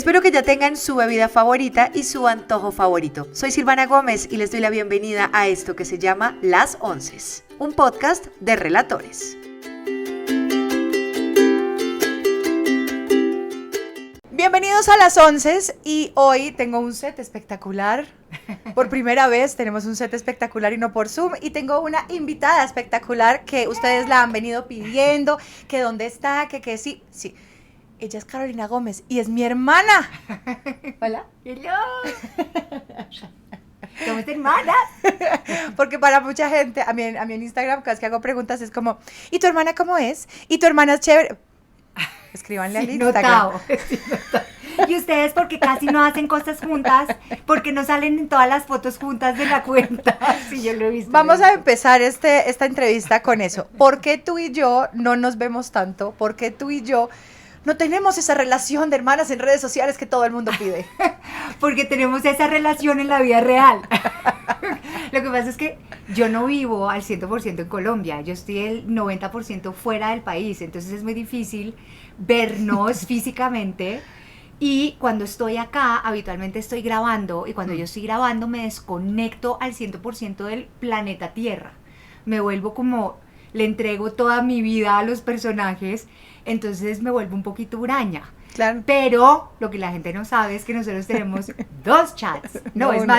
Espero que ya tengan su bebida favorita y su antojo favorito. Soy Silvana Gómez y les doy la bienvenida a esto que se llama Las Onces, un podcast de relatores. Bienvenidos a Las Onces y hoy tengo un set espectacular. Por primera vez tenemos un set espectacular y no por Zoom, y tengo una invitada espectacular que ustedes la han venido pidiendo, que dónde está, que sí. Ella es Carolina Gómez y es mi hermana. Hola. Hello. ¿Cómo es tu hermana? Porque para mucha gente, a mí en Instagram, cada vez que hago preguntas es como, ¿y tu hermana cómo es? ¿Y tu hermana es chévere? Escríbanle al Instagram. Sí, notado. Y ustedes porque casi no hacen cosas juntas, porque no salen en todas las fotos juntas de la cuenta. Sí, yo lo he visto. Vamos a empezar esta entrevista con eso. ¿Por qué tú y yo no nos vemos tanto? ¿Por qué tú y yo no tenemos esa relación de hermanas en redes sociales que todo el mundo pide? Porque tenemos esa relación en la vida real. Lo que pasa es que yo no vivo al 100% en Colombia, yo estoy el 90% fuera del país, entonces es muy difícil vernos físicamente. Y cuando estoy acá, habitualmente estoy grabando, y cuando yo estoy grabando me desconecto al 100% del planeta Tierra. Me vuelvo como, le entrego toda mi vida a los personajes, entonces me vuelvo un poquito huraña. Claro. Pero lo que la gente no sabe es que nosotros tenemos 2 chats,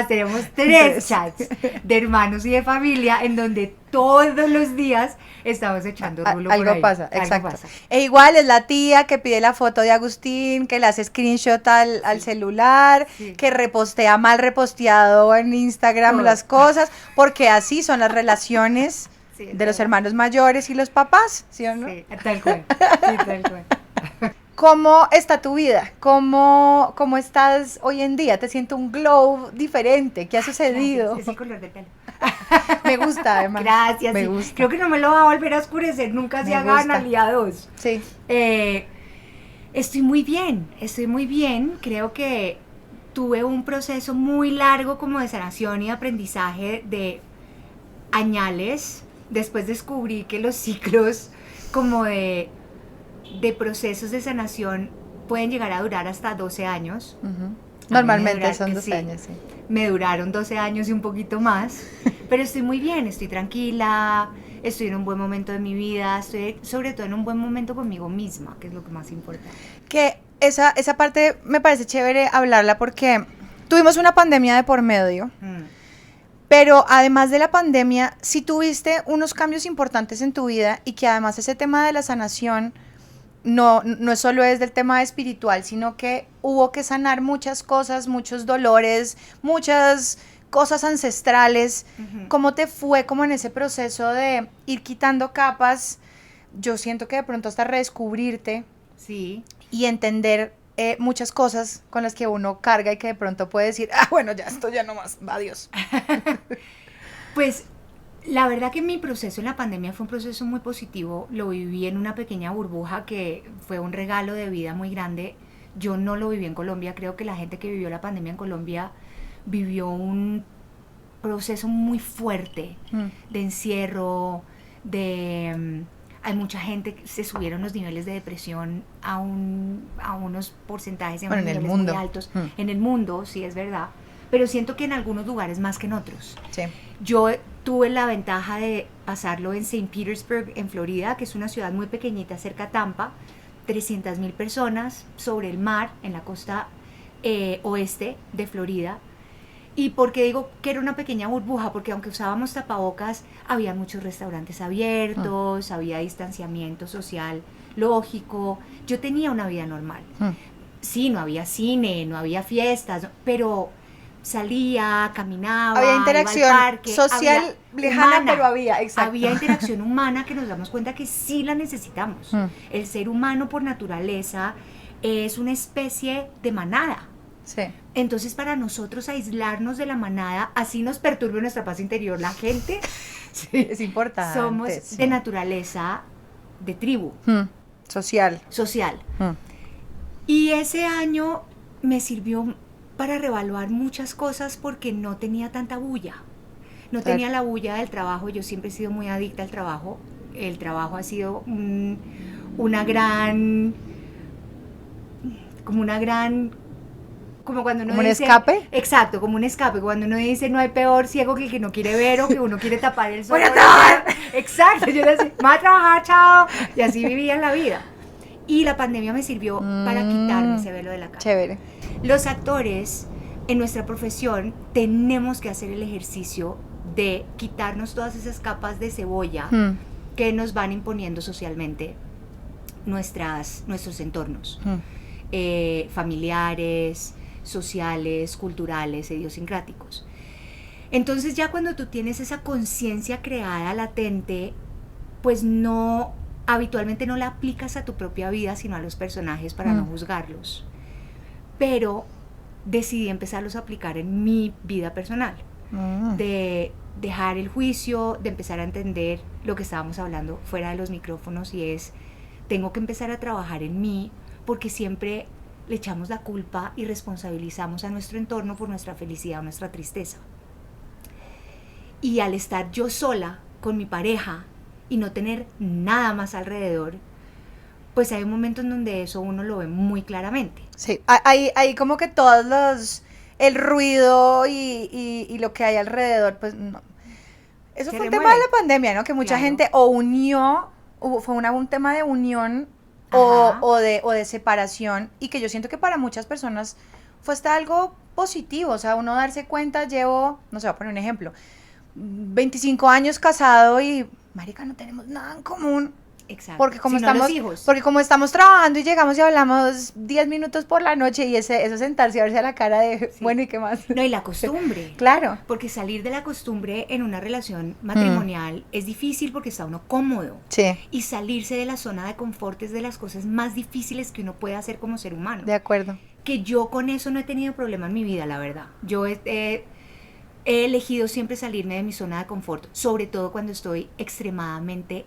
tenemos 3 chats de hermanos y de familia en donde todos los días estamos echando rulo por ahí. Algo pasa, exacto. E igual es la tía que pide la foto de Agustín, que le hace screenshot al celular, sí, que repostea mal reposteado en Instagram las cosas, porque así son las relaciones de los hermanos mayores y los papás, ¿sí o no? Sí, tal cual. Sí, tal cual. ¿Cómo está tu vida? ¿Cómo estás hoy en día? Te siento un glow diferente. ¿Qué ha sucedido? Gracias, es el color de pelo. Me gusta, además. Gracias. Me sí. gusta. Creo que no me lo va a volver a oscurecer nunca si hagan aliados. Sí. Estoy muy bien. Creo que tuve un proceso muy largo como de sanación y aprendizaje de añales. Después descubrí que los ciclos como de procesos de sanación pueden llegar a durar hasta 12 años. Uh-huh. Normalmente son 12 años, sí. Me duraron 12 años y un poquito más, pero estoy muy bien, estoy tranquila, estoy en un buen momento de mi vida, estoy sobre todo en un buen momento conmigo misma, que es lo que más importa. Que esa parte me parece chévere hablarla porque tuvimos una pandemia de por medio. Pero además de la pandemia, sí tuviste unos cambios importantes en tu vida, y que además ese tema de la sanación no solo es del tema espiritual, sino que hubo que sanar muchas cosas, muchos dolores, muchas cosas ancestrales. Uh-huh. ¿Cómo te fue como en ese proceso de ir quitando capas? Yo siento que de pronto hasta redescubrirte, sí, y entender muchas cosas con las que uno carga y que de pronto puede decir, bueno, ya esto ya no más, adiós. Pues la verdad que mi proceso en la pandemia fue un proceso muy positivo, lo viví en una pequeña burbuja que fue un regalo de vida muy grande. Yo no lo viví en Colombia, creo que la gente que vivió la pandemia en Colombia vivió un proceso muy fuerte de encierro, hay mucha que se subieron los niveles de depresión a unos porcentajes en el mundo muy altos. En el mundo, sí, es verdad, pero siento que en algunos lugares más que en otros. Sí. Yo tuve la ventaja de pasarlo en St. Petersburg, en Florida, que es una ciudad muy pequeñita cerca a Tampa, 300,000 personas sobre el mar, en la costa oeste de Florida. ¿Y por qué digo que era una pequeña burbuja? Porque aunque usábamos tapabocas, había muchos restaurantes abiertos, había distanciamiento social lógico. Yo tenía una vida normal. Sí, no había cine, no había fiestas, pero salía, caminaba, había interacción iba al parque, social lejana, pero había, exacto. Había interacción humana que nos damos cuenta que sí la necesitamos. El ser humano por naturaleza es una especie de manada. Sí. Entonces para nosotros aislarnos de la manada, así nos perturbe nuestra paz interior la gente, sí, es importante. Somos de naturaleza de tribu. Social. Y ese año me sirvió para reevaluar muchas cosas porque no tenía tanta bulla. No tenía la bulla del trabajo. Yo siempre he sido muy adicta al trabajo. El trabajo ha sido una gran como cuando uno ¿Como un dice, escape? Exacto, como un escape. Cuando uno dice, no hay peor ciego que el que no quiere ver o que uno quiere tapar el sol. ¡Voy a trabajar! Exacto, yo decía, me voy a trabajar, chao. Y así vivía en la vida. Y la pandemia me sirvió para quitarme ese velo de la cara. Chévere. Los actores, en nuestra profesión, tenemos que hacer el ejercicio de quitarnos todas esas capas de cebolla que nos van imponiendo socialmente nuestros entornos. Familiares, sociales, culturales, idiosincráticos. Entonces ya cuando tú tienes esa conciencia creada, latente, pues habitualmente no la aplicas a tu propia vida, sino a los personajes para no juzgarlos. Pero decidí empezarlos a aplicar en mi vida personal. De dejar el juicio, de empezar a entender lo que estábamos hablando fuera de los micrófonos, y es, tengo que empezar a trabajar en mí, porque siempre le echamos la culpa y responsabilizamos a nuestro entorno por nuestra felicidad o nuestra tristeza. Y al estar yo sola con mi pareja y no tener nada más alrededor, pues hay momentos en donde eso uno lo ve muy claramente. Sí, hay como que el ruido y lo que hay alrededor, pues no. Eso fue un tema de la pandemia, ¿no? Que mucha gente fue un tema de unión o de separación, y que yo siento que para muchas personas fue hasta algo positivo. O sea, uno darse cuenta, no sé, voy a poner un ejemplo, 25 años casado y, marica, no tenemos nada en común. Exacto. Porque como estamos trabajando y llegamos y hablamos 10 minutos por la noche, y eso sentarse y verse a la cara de, bueno, ¿y qué más? No, y la costumbre. Claro. Porque salir de la costumbre en una relación matrimonial es difícil porque está uno cómodo. Sí. Y salirse de la zona de confort es de las cosas más difíciles que uno puede hacer como ser humano. De acuerdo. Que yo con eso no he tenido problema en mi vida, la verdad. Yo he elegido siempre salirme de mi zona de confort, sobre todo cuando estoy extremadamente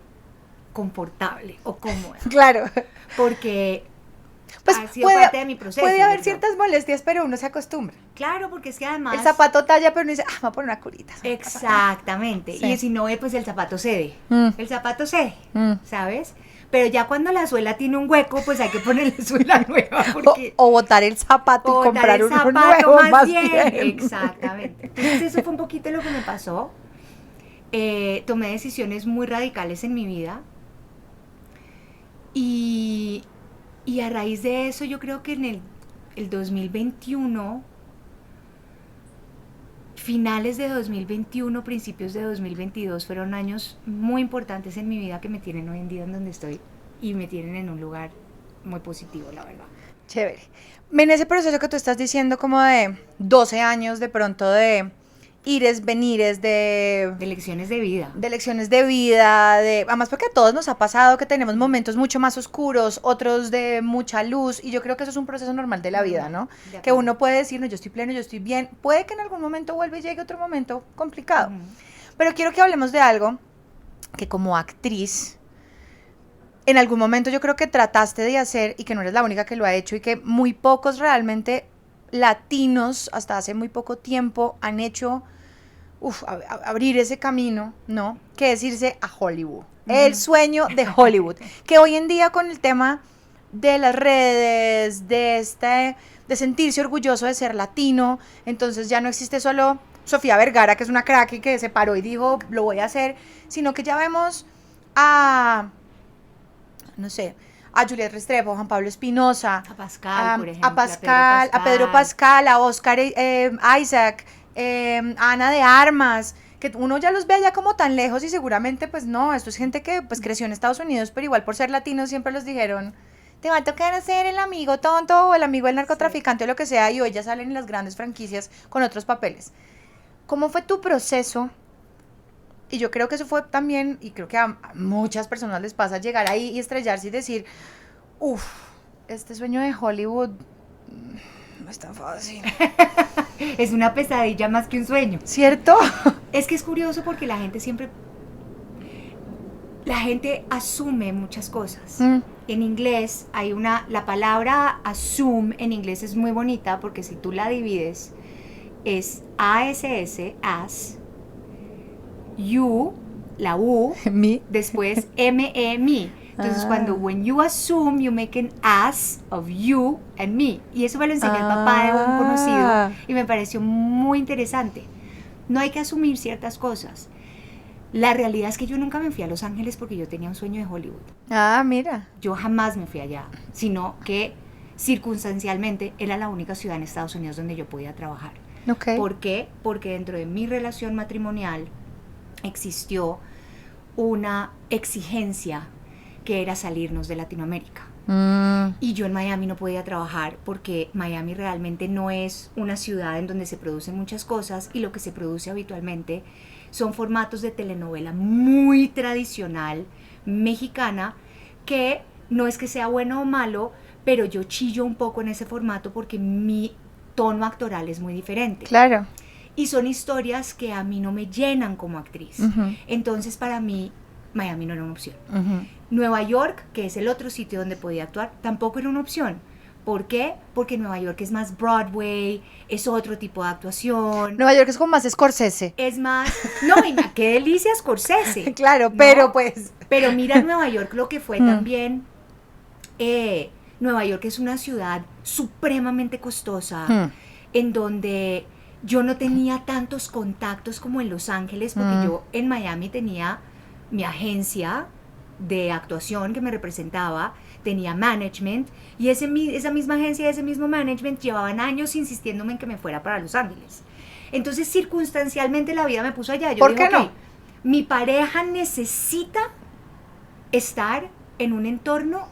confortable o cómoda. Claro. Porque pues ha sido parte de mi proceso. Puede haber ciertas molestias, pero uno se acostumbra. Claro, porque es que además... El zapato talla, pero uno dice, me voy a poner una curita. Exactamente. Sí. Y si no, pues el zapato cede. El zapato cede, ¿sabes? Pero ya cuando la suela tiene un hueco, pues hay que ponerle suela nueva. Porque... O botar el zapato y comprar uno nuevo, más bien. Exactamente. Entonces eso fue un poquito lo que me pasó. Tomé decisiones muy radicales en mi vida. Y a raíz de eso, yo creo que en el 2021, finales de 2021, principios de 2022, fueron años muy importantes en mi vida que me tienen hoy en día en donde estoy, y me tienen en un lugar muy positivo, la verdad. Chévere. En ese proceso que tú estás diciendo, como de 12 años de pronto de ires, venires, de lecciones de vida. De lecciones de vida, además porque a todos nos ha pasado que tenemos momentos mucho más oscuros, otros de mucha luz, y yo creo que eso es un proceso normal de la vida, ¿no? Que uno puede decir, no, yo estoy pleno, yo estoy bien, puede que en algún momento vuelva y llegue otro momento complicado. Pero quiero que hablemos de algo que como actriz, en algún momento yo creo que trataste de hacer, y que no eres la única que lo ha hecho, y que muy pocos realmente latinos hasta hace muy poco tiempo han hecho, abrir ese camino, ¿no? Que es irse a Hollywood. El sueño de Hollywood. Que hoy en día, con el tema de las redes, de sentirse orgulloso de ser latino, entonces ya no existe solo Sofía Vergara, que es una crack y que se paró y dijo, lo voy a hacer, sino que ya vemos a Juliette Restrepo, a Juan Pablo Espinosa, a Pascal, por ejemplo, a Pedro Pascal, a Oscar Isaac, a Ana de Armas, que uno ya los ve allá como tan lejos, y seguramente pues no, esto es gente que pues creció en Estados Unidos, pero igual por ser latinos siempre los dijeron, te va a tocar hacer el amigo tonto o el amigo del narcotraficante, o lo que sea, y hoy ya salen en las grandes franquicias con otros papeles. ¿Cómo fue tu proceso? Y yo creo que eso fue también, y creo que a muchas personas les pasa, llegar ahí y estrellarse y decir, este sueño de Hollywood no es tan fácil. Es una pesadilla más que un sueño. ¿Cierto? Es que es curioso porque la gente asume muchas cosas. En inglés hay la palabra assume en inglés es muy bonita, porque si tú la divides es ASS, as, you, la U, me, después ME, me. Entonces cuando when you assume, you make an ass of you and me. Y eso me lo enseñó el papá de un conocido y me pareció muy interesante. No hay que asumir ciertas cosas. La realidad es que yo nunca me fui a Los Ángeles porque yo tenía un sueño de Hollywood. Mira. Yo jamás me fui allá, sino que circunstancialmente era la única ciudad en Estados Unidos donde yo podía trabajar. Okay. ¿Por qué? Porque dentro de mi relación matrimonial existió una exigencia que era salirnos de Latinoamérica. Y yo en Miami no podía trabajar porque Miami realmente no es una ciudad en donde se producen muchas cosas, y lo que se produce habitualmente son formatos de telenovela muy tradicional mexicana, que no es que sea bueno o malo, pero yo chillo un poco en ese formato porque mi tono actoral es muy diferente. Claro. Y son historias que a mí no me llenan como actriz. Uh-huh. Entonces para mí Miami no era una opción. Uh-huh. Nueva York, que es el otro sitio donde podía actuar, tampoco era una opción. ¿Por qué? Porque Nueva York es más Broadway, es otro tipo de actuación. Nueva York es como más Scorsese. Es más... No, mira, qué delicia Scorsese. Claro, ¿no? pero pues... Pero mira Nueva York lo que fue también... Nueva York es una ciudad supremamente costosa, en donde yo no tenía tantos contactos como en Los Ángeles, porque yo en Miami tenía mi agencia de actuación que me representaba, tenía management, y esa misma agencia, ese mismo management llevaban años insistiéndome en que me fuera para Los Ángeles. Entonces circunstancialmente la vida me puso allá. Yo ¿Por dije, qué no? okay, mi pareja necesita estar en un entorno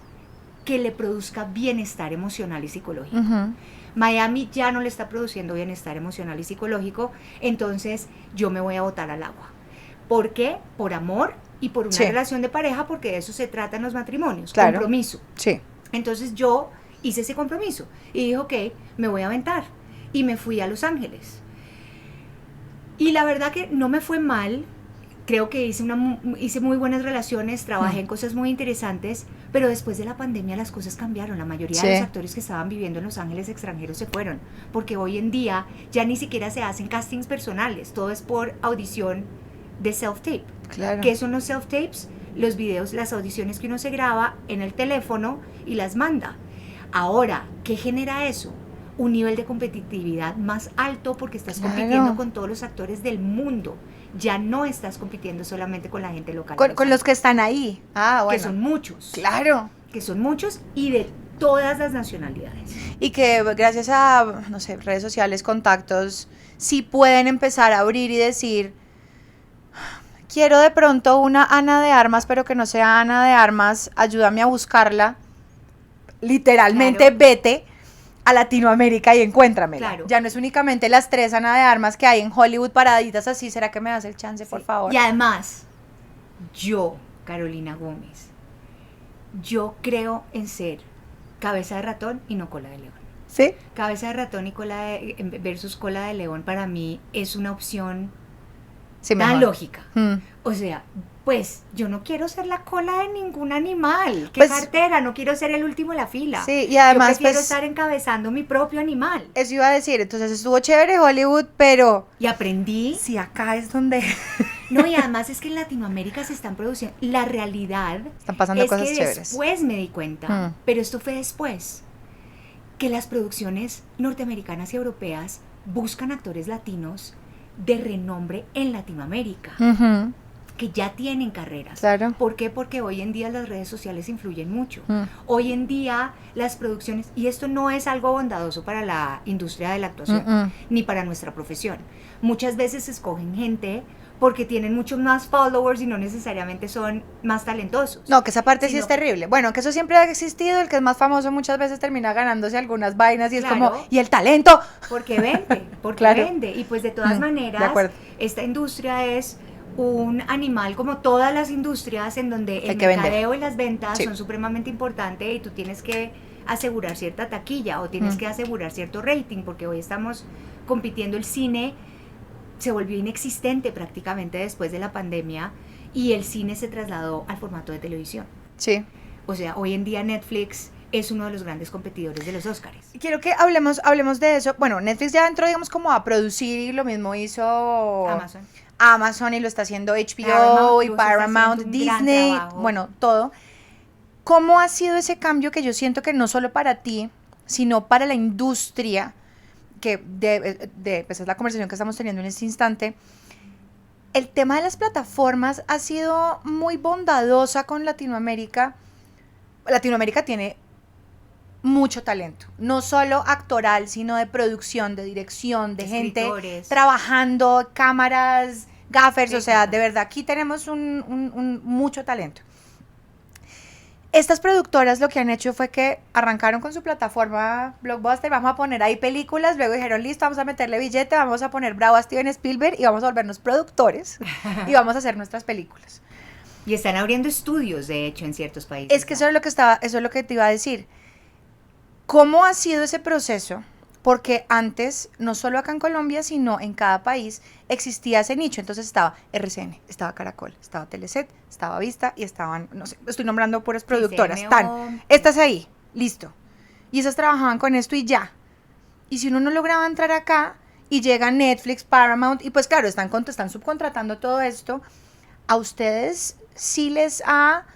que le produzca bienestar emocional y psicológico. Uh-huh. Miami ya no le está produciendo bienestar emocional y psicológico, entonces yo me voy a botar al agua. ¿Por qué? Por amor y por una relación de pareja, porque de eso se trata en los matrimonios, claro. Compromiso. Sí. Entonces yo hice ese compromiso y dije, ok, me voy a aventar, y me fui a Los Ángeles. Y la verdad que no me fue mal. Creo que hice muy buenas relaciones, trabajé en cosas muy interesantes, pero después de la pandemia las cosas cambiaron. La mayoría de los actores que estaban viviendo en Los Ángeles extranjeros se fueron, porque hoy en día ya ni siquiera se hacen castings personales, todo es por audición de self-tape. Claro. ¿Qué son los self-tapes? Los videos, las audiciones que uno se graba en el teléfono y las manda. Ahora, ¿qué genera eso? Un nivel de competitividad más alto, porque estás compitiendo con todos los actores del mundo. Ya no estás compitiendo solamente con la gente local. Con los que están ahí. Bueno. Que son muchos. Claro. Que son muchos y de todas las nacionalidades. Y que gracias a, no sé, redes sociales, contactos, sí pueden empezar a abrir y decir, quiero de pronto una Ana de Armas, pero que no sea Ana de Armas, ayúdame a buscarla. Literalmente, vete a Latinoamérica y encuéntramela. Claro. Ya no es únicamente las 3 Ana de Armas que hay en Hollywood paraditas así. ¿Será que me das el chance, por favor? Y además, yo, Carolina Gómez, yo creo en ser cabeza de ratón y no cola de león. ¿Sí? Cabeza de ratón y versus cola de león para mí es una opción tan lógica. O sea, pues yo no quiero ser la cola de ningún animal. ¡Qué cartera! No quiero ser el último de la fila. Sí, y además yo prefiero estar encabezando mi propio animal. Eso iba a decir, entonces estuvo chévere Hollywood, pero... Y aprendí... Sí, acá es donde... No, y además es que en Latinoamérica se están produciendo... La realidad están pasando es cosas que chéveres. Después me di cuenta, pero esto fue después, que las producciones norteamericanas y europeas buscan actores latinos de renombre en Latinoamérica. Que ya tienen carreras. Claro. ¿Por qué? Porque hoy en día las redes sociales influyen mucho. Hoy en día las producciones, y esto no es algo bondadoso para la industria de la actuación, ni para nuestra profesión. Muchas veces escogen gente porque tienen muchos más followers y no necesariamente son más talentosos. No, que esa parte sí es terrible. Bueno, que eso siempre ha existido, el que es más famoso muchas veces termina ganándose algunas vainas y es como, ¿y el talento? Porque vende, vende. Y pues de todas maneras, esta industria es un animal como todas las industrias en donde el mercadeo y las ventas son supremamente importantes, y tú tienes que asegurar cierta taquilla o tienes que asegurar cierto rating, porque hoy estamos compitiendo. El cine se volvió inexistente prácticamente después de la pandemia y el cine se trasladó al formato de televisión. Sí. O sea, hoy en día Netflix es uno de los grandes competidores de los Oscars. Quiero que hablemos de eso. Bueno, Netflix ya entró, digamos, como a producir, y lo mismo hizo Amazon y lo está haciendo HBO y Paramount, Disney, bueno, todo. ¿Cómo ha sido ese cambio que yo siento que no solo para ti, sino para la industria, que pues es la conversación que estamos teniendo en este instante? El tema de las plataformas ha sido muy bondadosa con Latinoamérica. Latinoamérica tiene mucho talento, no solo actoral, sino de producción, de dirección, de escritores, gente trabajando, cámaras, gaffers, o sea, de verdad, aquí tenemos mucho talento. Estas productoras lo que han hecho fue que arrancaron con su plataforma Blockbuster, vamos a poner ahí películas, luego dijeron, listo, vamos a meterle billete, vamos a poner bravo a Steven Spielberg y vamos a volvernos productores y vamos a hacer nuestras películas. Y están abriendo estudios, de hecho, en ciertos países. Es que eso es lo que te iba a decir. ¿Cómo ha sido ese proceso? Porque antes, no solo acá en Colombia, sino en cada país, existía ese nicho. Entonces estaba RCN, estaba Caracol, estaba Teleset, estaba Vista y estaban, no sé, estoy nombrando puras productoras. Estas ahí, listo. Y esas trabajaban con esto y ya. Y si uno no lograba entrar acá y llega Netflix, Paramount, y pues claro, están subcontratando todo esto, ¿a ustedes sí les ha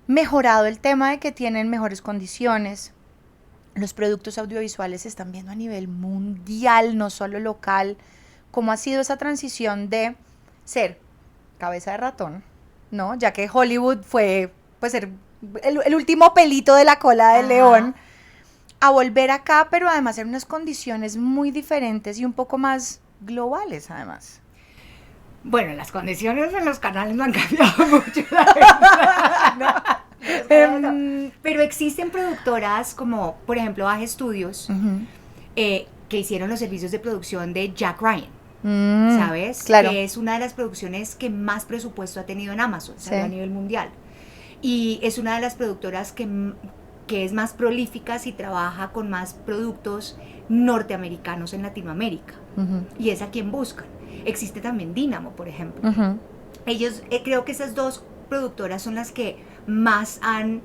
mejorado el tema de que tienen mejores condiciones? Los productos audiovisuales se están viendo a nivel mundial, no solo local. ¿Cómo ha sido esa transición de ser cabeza de ratón, ¿no? Ya que Hollywood fue, pues, ser el último pelito de la cola del león, a volver acá, pero además en unas condiciones muy diferentes y un poco más globales, además? Bueno, las condiciones en los canales no han cambiado mucho, la verdad, ¿no? Pero existen productoras como, por ejemplo, AG Studios, que hicieron los servicios de producción de Jack Ryan, ¿sabes? Claro. Que es una de las producciones que más presupuesto ha tenido en Amazon, sí, a nivel mundial. Y es una de las productoras que es más prolífica y trabaja con más productos norteamericanos en Latinoamérica. Y es a quien buscan. Existe también Dynamo, por ejemplo. Ellos, creo que esas dos productoras son las que más han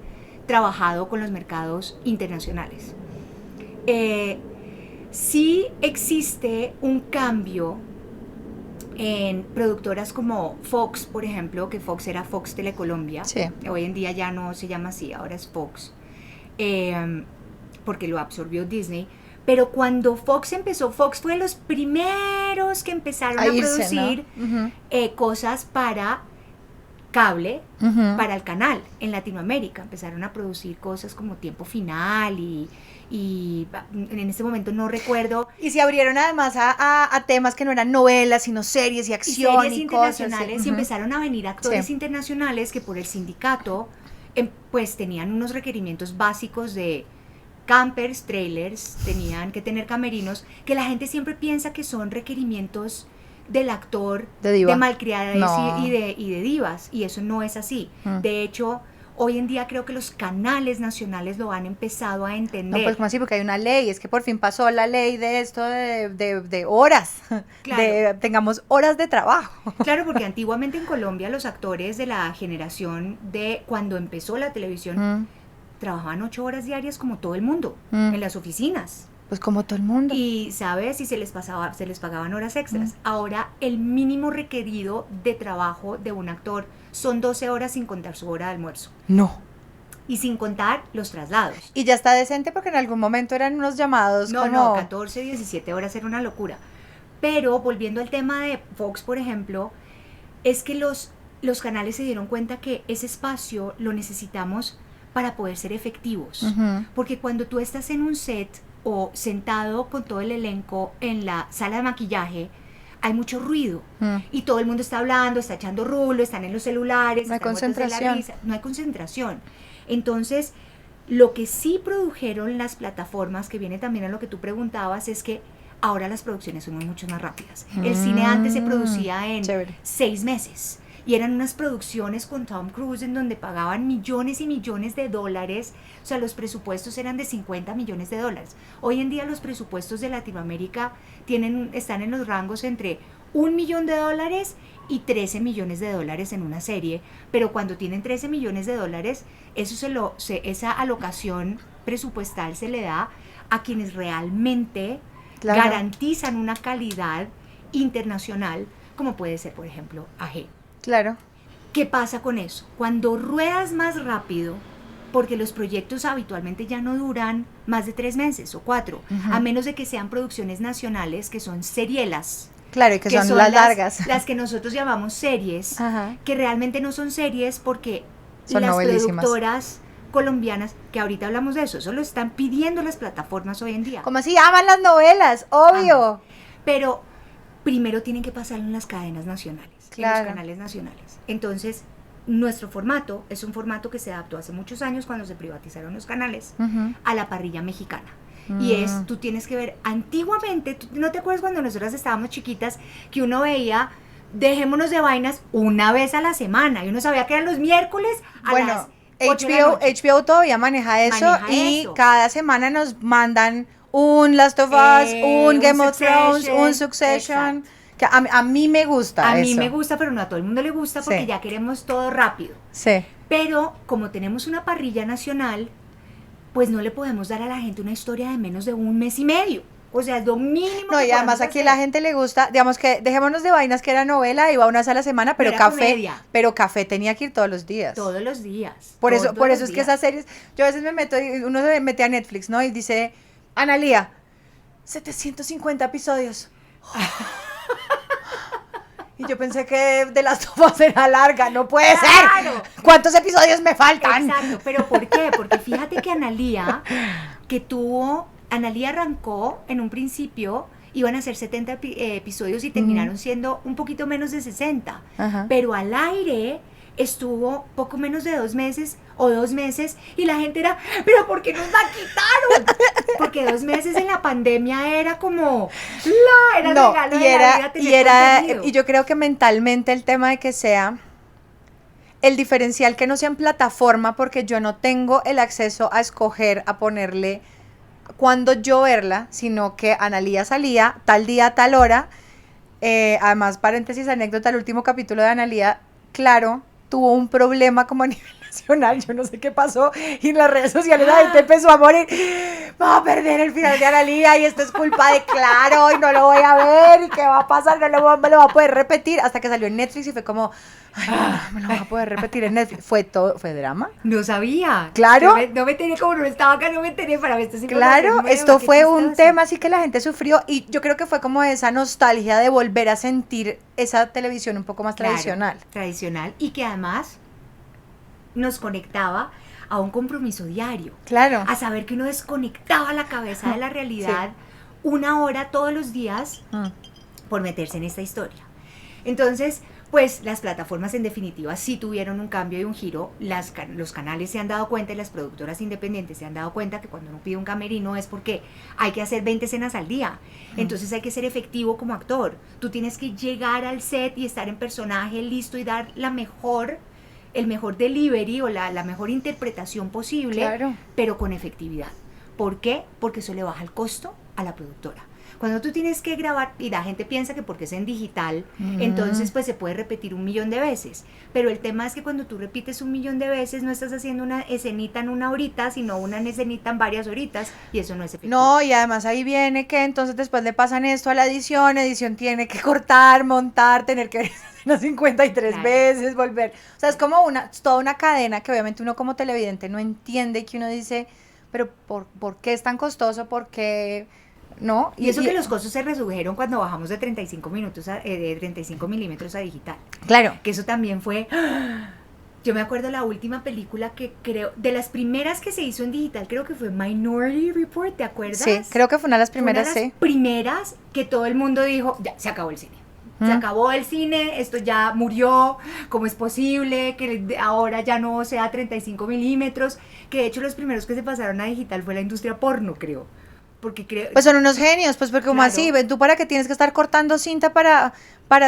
trabajado con los mercados internacionales. Sí existe un cambio en productoras como Fox, por ejemplo, que Fox era Fox Telecolombia. Sí. Hoy en día ya no se llama así, ahora es Fox, porque lo absorbió Disney. Pero cuando Fox empezó, Fox fue los primeros que empezaron a producir, ¿no? Cosas para cable, para el canal en Latinoamérica. Empezaron a producir cosas como Tiempo Final y en este momento no recuerdo. Y se abrieron además a temas que no eran novelas, sino series y acción y series internacionales, cosas, y empezaron a venir actores internacionales que por el sindicato pues tenían unos requerimientos básicos de campers, trailers, tenían que tener camerinos, que la gente siempre piensa que son requerimientos del actor, de malcriadas y de divas, y eso no es así. De hecho, hoy en día creo que los canales nacionales lo han empezado a entender. No, pues como así, porque hay una ley, es que por fin pasó la ley de esto de horas, claro. Tengamos horas de trabajo. Claro, porque antiguamente en Colombia los actores de la generación de cuando empezó la televisión trabajaban 8 horas diarias como todo el mundo, en las oficinas. Pues como todo el mundo. Y, ¿sabes? Y se les pagaban horas extras. Ahora, el mínimo requerido de trabajo de un actor son 12 horas sin contar su hora de almuerzo. No. Y sin contar los traslados. Y ya está decente porque en algún momento eran unos llamados No, 14, 17 horas era una locura. Pero, volviendo al tema de Fox, por ejemplo, es que los canales se dieron cuenta que ese espacio lo necesitamos para poder ser efectivos. Porque cuando tú estás en un set o sentado con todo el elenco en la sala de maquillaje, hay mucho ruido y todo el mundo está hablando, está echando rulo, están en los celulares, no hay concentración. No hay concentración. Entonces, lo que sí produjeron las plataformas, que viene también a lo que tú preguntabas, es que ahora las producciones son mucho más rápidas. El cine antes se producía en 6 meses. Y eran unas producciones con Tom Cruise en donde pagaban millones y millones de dólares. O sea, los presupuestos eran de 50 millones de dólares. Hoy en día los presupuestos de Latinoamérica están en los rangos entre $1 millón y 13 millones de dólares en una serie. Pero cuando tienen 13 millones de dólares, esa alocación presupuestal se le da a quienes realmente garantizan una calidad internacional, como puede ser, por ejemplo, AG. Claro. ¿Qué pasa con eso? Cuando ruedas más rápido, porque los proyectos habitualmente ya no duran más de 3 meses o 4, a menos de que sean producciones nacionales, que son serielas. Claro, y que son las largas. Las que nosotros llamamos series, que realmente no son series porque son las novelísimas. Productoras colombianas, que ahorita hablamos de eso lo están pidiendo las plataformas hoy en día. Como así, aman las novelas, obvio. Pero primero tienen que pasarlo en las cadenas nacionales, claro, en los canales nacionales. Entonces, nuestro formato es un formato que se adaptó hace muchos años cuando se privatizaron los canales a la parrilla mexicana. Y es, tú tienes que ver, antiguamente, ¿no te acuerdas cuando nosotras estábamos chiquitas que uno veía dejémonos de vainas una vez a la semana y uno sabía que eran los miércoles a las 8 de la noche? HBO todavía maneja eso y cada semana nos mandan un Last of Us, un Game of Thrones, un Succession. Que a mí me gusta mí me gusta, pero no a todo el mundo le gusta porque ya queremos todo rápido. Sí. Pero como tenemos una parrilla nacional, pues no le podemos dar a la gente una historia de menos de 1 mes y medio. O sea, es lo mínimo. No, y además aquí a la gente le gusta, digamos que dejémonos de vainas que era novela, iba una vez a la semana, pero café tenía que ir todos los días. Todos los días. Por eso es que esas series, yo a veces me meto, uno se mete a Netflix, ¿no? Y dice, Analía, 750 episodios. Y yo pensé que de las tomas era larga, no puede ser. ¿Cuántos episodios me faltan? Exacto, pero ¿por qué? Porque fíjate que Analía arrancó en un principio, iban a ser 70 episodios y terminaron siendo un poquito menos de 60. Pero al aire estuvo poco menos de 2 meses o 2 meses y la gente era, ¿pero por qué nos la quitaron? Porque 2 meses en la pandemia era como, era no, regalo de la vida y yo creo que mentalmente el tema de que sea el diferencial que no sea en plataforma, porque yo no tengo el acceso a escoger, a ponerle cuando yo verla, sino que Analía salía tal día, tal hora. Además, paréntesis, anécdota, el último capítulo de Analía, claro, tuvo un problema como a nivel nacional, yo no sé qué pasó, y en las redes sociales la gente empezó a morir, va a perder el final de Analía, y esto es culpa de Claro, y no lo voy a ver, y qué va a pasar, me lo va a poder repetir, hasta que salió en Netflix y fue como, ay, no me lo va a poder repetir en Netflix. ¿Fue drama? No sabía. Claro. No me enteré, como no estaba acá, no me enteré para ver esto. Claro, esto fue un tema así que la gente sufrió y yo creo que fue como esa nostalgia de volver a sentir esa televisión un poco más tradicional. Tradicional y que además nos conectaba a un compromiso diario. Claro. A saber que uno desconectaba la cabeza de la realidad 1 hora todos los días por meterse en esta historia. Entonces, pues las plataformas en definitiva sí tuvieron un cambio y un giro, los canales se han dado cuenta y las productoras independientes se han dado cuenta que cuando uno pide un camerino es porque hay que hacer 20 escenas al día, entonces hay que ser efectivo como actor, tú tienes que llegar al set y estar en personaje listo y dar el mejor delivery o la mejor interpretación posible, pero con efectividad. ¿Por qué? Porque eso le baja el costo a la productora. Cuando tú tienes que grabar, y la gente piensa que porque es en digital, entonces pues se puede repetir 1.000.000 de veces. Pero el tema es que cuando tú repites 1.000.000 de veces, no estás haciendo una escenita en 1 horita, sino una escenita en varias horitas, y eso no es efectivo. No, y además ahí viene que entonces después le pasan esto a la edición tiene que cortar, montar, tener que ver unas 53 veces, volver. O sea, es como toda una cadena que obviamente uno como televidente no entiende, que uno dice, pero ¿por qué es tan costoso? ¿Por qué...? ¿No? Y eso que los costos se redujeron cuando bajamos de 35 milímetros a digital. Claro. Que eso también fue... Yo me acuerdo la última película que creo... De las primeras que se hizo en digital, creo que fue Minority Report, ¿te acuerdas? Sí, creo que fue una de las primeras, sí. Una de las primeras que todo el mundo dijo, ya, se acabó el cine. Se acabó el cine, esto ya murió, ¿cómo es posible que ahora ya no sea 35 milímetros? Que de hecho los primeros que se pasaron a digital fue la industria porno, creo. Porque pues son unos genios, pues porque como así, ¿tú para qué tienes que estar cortando cinta para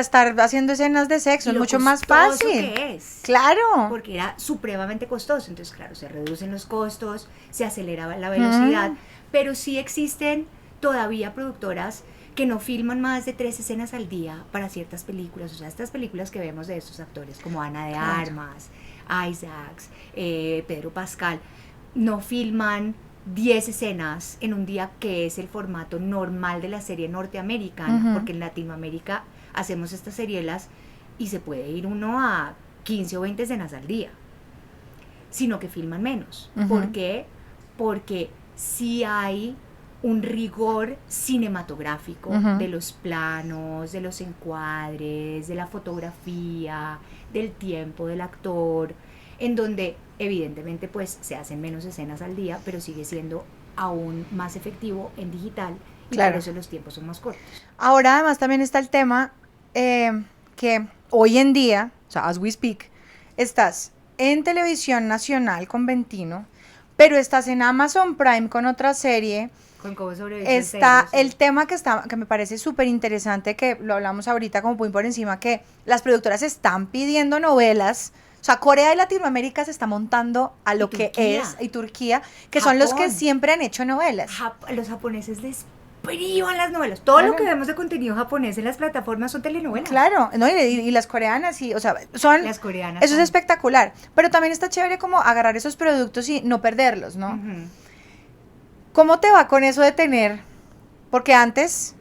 estar haciendo escenas de sexo? Es mucho más fácil. Que es. Claro. Porque era supremamente costoso, entonces claro, se reducen los costos, se acelera la velocidad, pero sí existen todavía productoras que no filman más de 3 escenas al día para ciertas películas, o sea, estas películas que vemos de estos actores como Ana de Armas, Isaacs, Pedro Pascal, no filman 10 escenas en un día, que es el formato normal de la serie norteamericana, porque en Latinoamérica hacemos estas serielas y se puede ir uno a 15 o 20 escenas al día. sino que filman menos. ¿Por qué? Porque sí hay un rigor cinematográfico de los planos, de los encuadres, de la fotografía, del tiempo del actor, en donde evidentemente pues se hacen menos escenas al día, pero sigue siendo aún más efectivo en digital y por eso los tiempos son más cortos. Ahora además también está el tema que hoy en día, o sea, as we speak, estás en televisión nacional con Ventino, pero estás en Amazon Prime con otra serie. Con cómo sobrevivir. Está el tema que me parece súper interesante, que lo hablamos ahorita como muy por encima, que las productoras están pidiendo novelas. O sea, Corea y Latinoamérica se está montando a lo que es, y Turquía, que Japón, son los que siempre han hecho novelas. Los japoneses les privan las novelas. Todo lo que vemos de contenido japonés en las plataformas son telenovelas. Claro, ¿no? Y las coreanas, y, o sea, son... Las coreanas. Eso es espectacular. Pero también está chévere como agarrar esos productos y no perderlos, ¿no? ¿Cómo te va con eso de tener? Porque antes,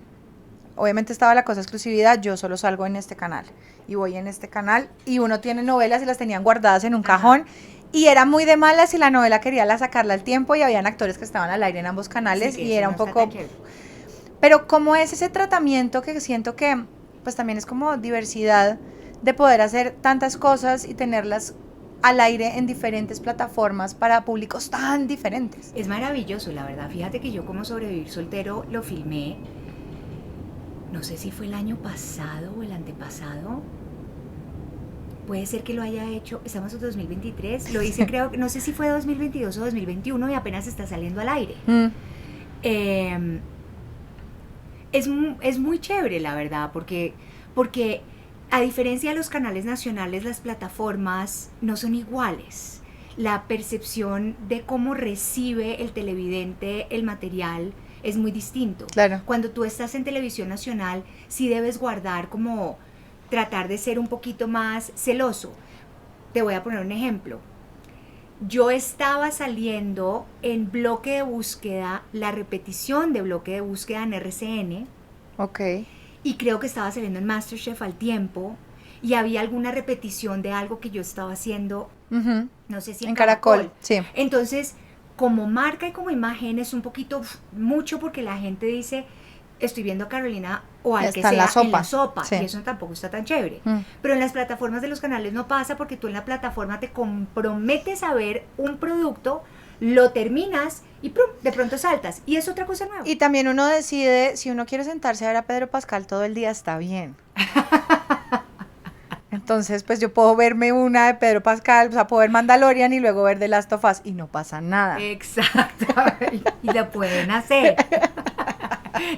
obviamente estaba la cosa exclusividad, yo solo salgo en este canal y voy en este canal y uno tiene novelas y las tenían guardadas en un cajón y era muy de malas si la novela quería sacarla al tiempo y habían actores que estaban al aire en ambos canales y era un poco... Pero ¿cómo es ese tratamiento que siento que pues también es como diversidad de poder hacer tantas cosas y tenerlas al aire en diferentes plataformas para públicos tan diferentes? Es maravilloso, la verdad. Fíjate que yo como Sobrevivir Soltero lo filmé, no sé si fue el año pasado o el antepasado. Puede ser que lo haya hecho, estamos en 2023, lo hice creo, no sé si fue 2022 o 2021 y apenas está saliendo al aire. Es muy chévere, la verdad, porque a diferencia de los canales nacionales, las plataformas no son iguales. La percepción de cómo recibe el televidente el material es muy distinto. Claro. Cuando tú estás en televisión nacional, sí debes guardar como tratar de ser un poquito más celoso. Te voy a poner un ejemplo. Yo estaba saliendo en Bloque de Búsqueda, la repetición de Bloque de Búsqueda en RCN. Ok. Y creo que estaba saliendo en MasterChef al tiempo y había alguna repetición de algo que yo estaba haciendo, no sé si en Caracol. Sí. Entonces, como marca y como imagen es un poquito mucho porque la gente dice, estoy viendo a Carolina o al que sea en la sopa, sí. Y eso tampoco está tan chévere. Pero en las plataformas de los canales no pasa porque tú en la plataforma te comprometes a ver un producto, lo terminas y ¡prum!, de pronto saltas. Y es otra cosa nueva. Y también uno decide, si uno quiere sentarse a ver a Pedro Pascal todo el día, está bien. Entonces, pues yo puedo verme una de Pedro Pascal, o sea, puedo ver Mandalorian y luego ver The Last of Us y no pasa nada. Exacto. Y la pueden hacer.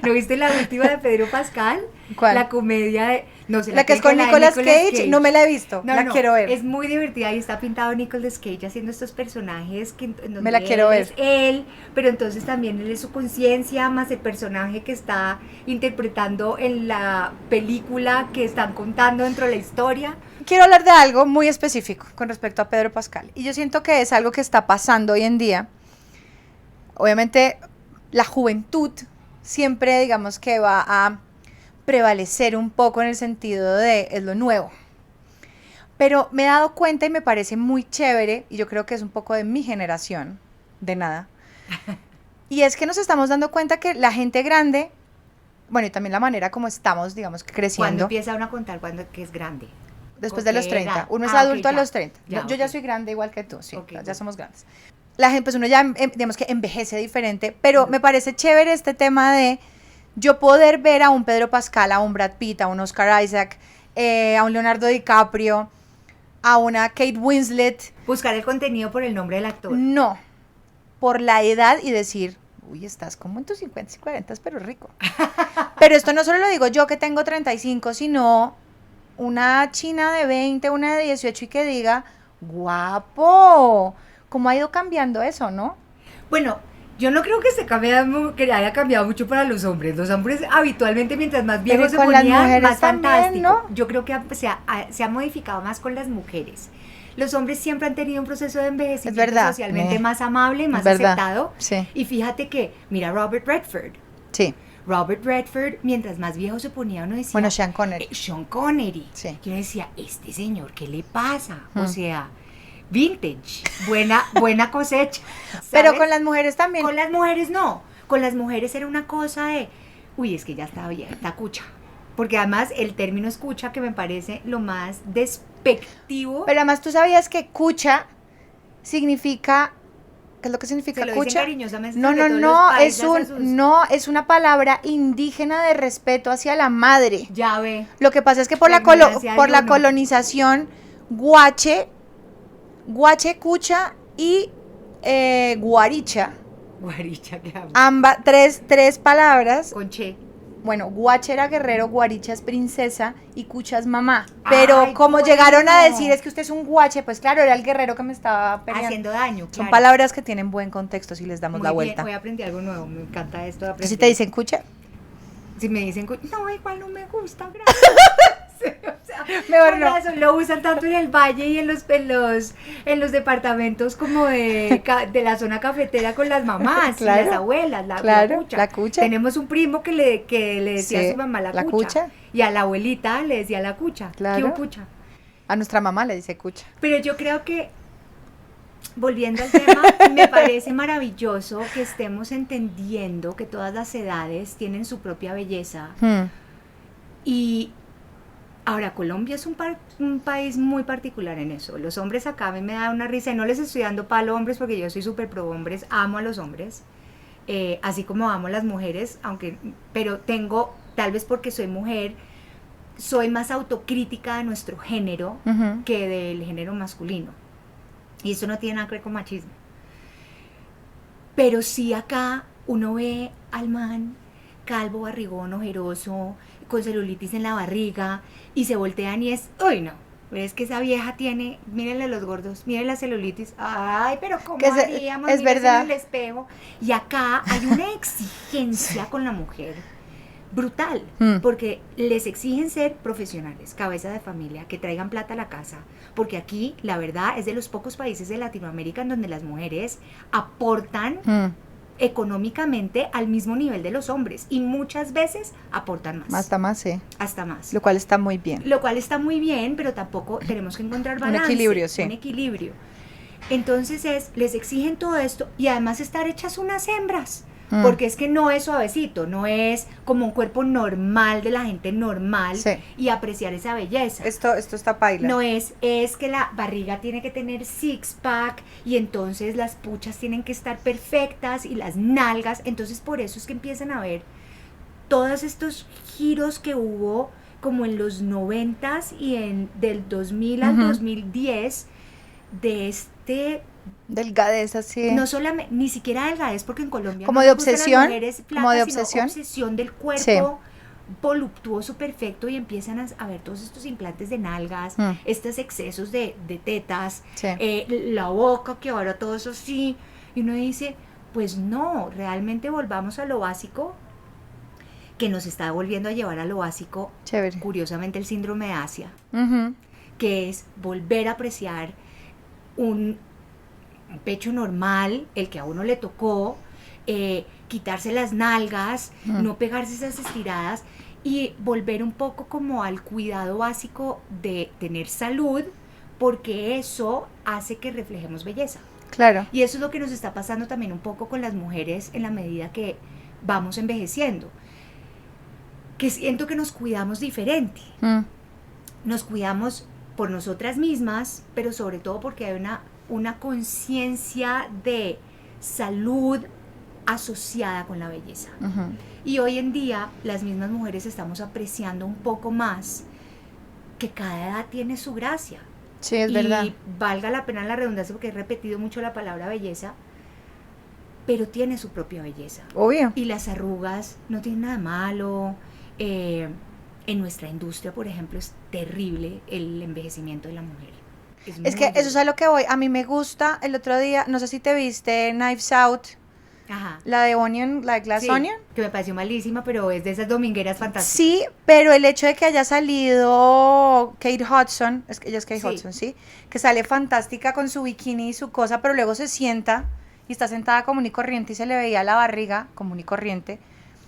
¿No viste la última de Pedro Pascal? ¿Cuál? La comedia de... No sé, la que es con Nicolas Cage, no me la he visto, quiero ver. Es muy divertida y está pintado Nicolas Cage haciendo estos personajes que en donde me la quiero ver. Es él, pero entonces también él es su conciencia más el personaje que está interpretando en la película que están contando dentro de la historia. Quiero hablar de algo muy específico con respecto a Pedro Pascal y yo siento que es algo que está pasando hoy en día. Obviamente la juventud siempre digamos que va a prevalecer un poco en el sentido de es lo nuevo, pero me he dado cuenta y me parece muy chévere y yo creo que es un poco de mi generación, de nada, y es que nos estamos dando cuenta que la gente grande, bueno, y también la manera como estamos, digamos, creciendo. ¿Cuándo empieza uno a contar que es grande? Después de los 30, uno es adulto okay, a los 30, yo okay. Ya soy grande igual que tú, sí, Okay, ya somos grandes. La gente, pues uno ya, digamos que envejece diferente, pero me parece chévere este tema de yo poder ver a un Pedro Pascal, a un Brad Pitt, a un Oscar Isaac, a un Leonardo DiCaprio, a una Kate Winslet. Buscar el contenido por el nombre del actor. No, por la edad y decir, uy, estás como en tus 50 y 40, pero rico. Pero esto no solo lo digo yo que tengo 35, sino una china de 20, una de 18 y que diga, guapo. ¿Cómo ha ido cambiando eso, no? Bueno, yo no creo que que haya cambiado mucho para los hombres. Los hombres habitualmente mientras más viejos se ponían, más fantástico. ¿No? Yo creo que se ha modificado más con las mujeres. Los hombres siempre han tenido un proceso de envejecimiento socialmente más amable, más aceptado. Sí. Y fíjate que, mira Robert Redford. Sí. Robert Redford, mientras más viejo se ponía, uno decía... Bueno, Sean Connery. Sean Connery. Sí. Yo decía, este señor, ¿qué le pasa? O sea... vintage, buena cosecha. ¿Sabes? Pero con las mujeres también. Con las mujeres no. Con las mujeres era una cosa de, uy, es que ya está bien, está cucha. Porque además el término escucha, que me parece lo más despectivo. Pero además tú sabías que cucha significa, ¿qué es lo que significa se lo cucha? dicen cariñosamente. No, sobre no, todo no, los es paisas a sus- es una palabra indígena de respeto hacia la madre. Ya ve. Lo que pasa es que por La la, colo- ignorancia por del la uno. colonización, guache, cucha y guaricha, Guaricha, que amo. ambas, tres palabras. Con che. Bueno, guache era guerrero, guaricha es princesa y cucha es mamá. Pero Ay, como bueno. llegaron a decir es que usted es un guache, pues claro, era el guerrero que me estaba peleando. Haciendo daño, Son claro. palabras que tienen buen contexto si les damos Muy la bien, vuelta. hoy aprendí algo nuevo, me encanta esto de aprender. Si te dicen cucha, Si me dicen, no, igual no me gusta, gracias. O sea, Mejor con no. razón, lo usan tanto en el valle y en los departamentos como de la zona cafetera con las mamás Claro, y las abuelas, claro, cucha. la cucha. Tenemos un primo que le decía Sí, a su mamá la la cucha, cucha. y a la abuelita le decía la cucha. Claro. ¿Qué un cucha? a nuestra mamá le dice cucha. Pero yo creo que, volviendo al tema, me parece maravilloso que estemos entendiendo que todas las edades tienen su propia belleza. Y ahora, Colombia es un país muy particular en eso. Los hombres acá a mí me da una risa, y no les estoy dando palo a hombres porque yo soy súper pro hombres, amo a los hombres, así como amo a las mujeres, pero tengo, tal vez porque soy mujer, soy más autocrítica de nuestro género que del género masculino. Y eso no tiene nada que ver con machismo. Pero sí acá uno ve al man calvo, barrigón, ojeroso, con celulitis en la barriga, y se voltean y es, uy no, pero es que esa vieja tiene, mírenle los gordos, miren la celulitis, ay, pero ¿cómo Que haríamos? es Mírense verdad. en el espejo. Y acá hay una exigencia con la mujer brutal, porque les exigen ser profesionales, cabeza de familia, que traigan plata a la casa, porque aquí, la verdad, es de los pocos países de Latinoamérica en donde las mujeres aportan económicamente al mismo nivel de los hombres, y muchas veces aportan más. Hasta más, sí. Hasta más. Lo cual está muy bien. Lo cual está muy bien, pero tampoco tenemos que encontrar balance. Un equilibrio, sí. Un equilibrio. Entonces les exigen todo esto, y además estar hechas unas hembras. Porque es que no es suavecito, no es como un cuerpo normal de la gente normal, Sí. y apreciar esa belleza. Esto está paila. No es que la barriga tiene que tener six pack, y entonces las puchas tienen que estar perfectas y las nalgas. Entonces por eso es que empiezan a ver todos estos giros que hubo como en los 90s y del 2000 al 2010 de este, Delgadez así. no solamente, ni siquiera delgadez, porque en Colombia Como no de nos gustan las obsesión, mujeres como flacas, de sino obsesión. obsesión del cuerpo, Sí. voluptuoso, perfecto, y empiezan a ver todos estos implantes de nalgas, estos excesos de tetas, Sí. la boca, que ahora todo eso sí, y uno dice, pues no, realmente volvamos a lo básico, que nos está volviendo a llevar a lo básico, Chévere. curiosamente, el síndrome de Asia, Ujú. que es volver a apreciar un pecho normal, el que a uno le tocó, quitarse las nalgas, no pegarse esas estiradas, y volver un poco como al cuidado básico de tener salud, porque eso hace que reflejemos belleza. Claro. Y eso es lo que nos está pasando también un poco con las mujeres en la medida que vamos envejeciendo, que siento que nos cuidamos diferente. Nos cuidamos por nosotras mismas, pero sobre todo porque hay una conciencia de salud asociada con la belleza. Y hoy en día las mismas mujeres estamos apreciando un poco más que cada edad tiene su gracia. Sí, es y verdad. valga la pena la redundancia, porque he repetido mucho la palabra belleza, pero tiene su propia belleza. Obvio. Y las arrugas no tienen nada de malo. En nuestra industria, por ejemplo, es terrible el envejecimiento de la mujer. Es que eso es a lo que voy. A mí me gusta, el otro día, no sé si te viste Knives Out, Ajá. la de Onion, la de Glass Sí, Onion. que me pareció malísima, pero es de esas domingueras fantásticas. Sí, pero el hecho de que haya salido Kate Hudson, ella es Kate Sí. Hudson, sí, que sale fantástica con su bikini y su cosa, pero luego se sienta y está sentada común y corriente y se le veía la barriga común y corriente.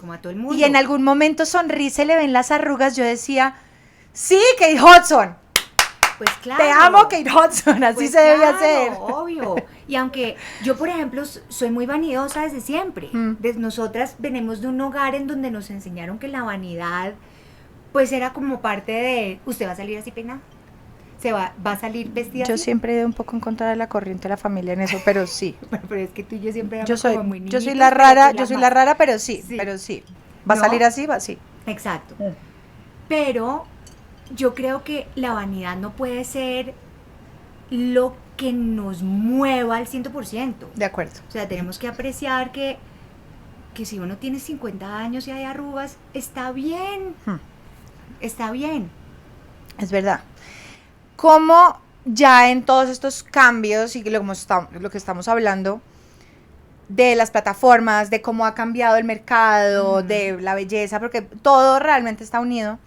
Como a todo el mundo. Y en algún momento sonríe, se le ven las arrugas. Yo decía, sí, Kate Hudson. Pues claro. Te amo, Kate Hudson, así Pues se debe claro, hacer. obvio. Y aunque yo, por ejemplo, soy muy vanidosa desde siempre. Nosotras venimos de un hogar en donde nos enseñaron que la vanidad, pues era como parte de, ¿usted va a salir así peinada? ¿Va a salir vestida Yo así? siempre he ido un poco en contra de la corriente de la familia en eso, pero sí. Pero es que tú y yo siempre Yo soy, como muy yo soy niñitos, la pero rara, tú yo soy más. la rara, pero sí. ¿Va a ¿No? salir así? Va así. Exacto. Pero yo creo que la vanidad no puede ser lo que nos mueva al 100%. De acuerdo. O sea, tenemos que apreciar que si uno tiene 50 años y hay arrugas, está bien. Está bien. Es verdad. ¿Cómo ya en todos estos cambios y lo que estamos hablando de las plataformas, de cómo ha cambiado el mercado, de la belleza, porque todo realmente está unido,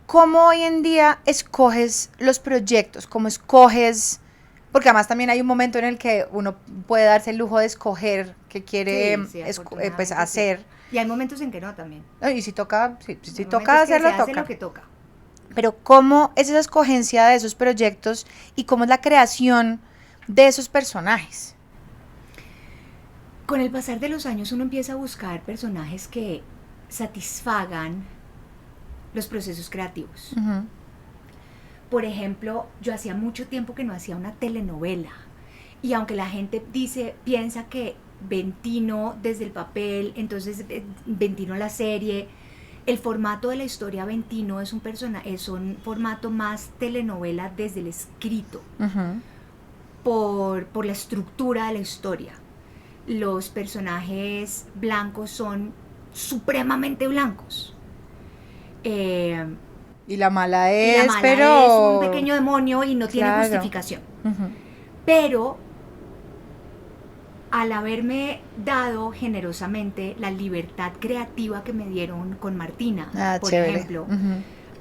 ¿cómo hoy en día escoges los proyectos? ¿Cómo escoges? Porque además también hay un momento en el que uno puede darse el lujo de escoger qué quiere pues, hacer. Sí. Y hay momentos en que no también. Y si toca, si Hay toca momentos que hacerlo, se hace toca. lo que toca. Pero ¿cómo es esa escogencia de esos proyectos y cómo es la creación de esos personajes? Con el pasar de los años uno empieza a buscar personajes que satisfagan los procesos creativos. Por ejemplo, yo hacía mucho tiempo que no hacía una telenovela. Y aunque la gente piensa que Ventino desde el papel, entonces Ventino la serie, el formato de la historia Ventino es un formato más telenovela desde el escrito, por la estructura de la historia. Los personajes blancos son supremamente blancos. Y la mala es, es un pequeño demonio y no tiene justificación. Pero al haberme dado generosamente la libertad creativa que me dieron con Martina, por ejemplo,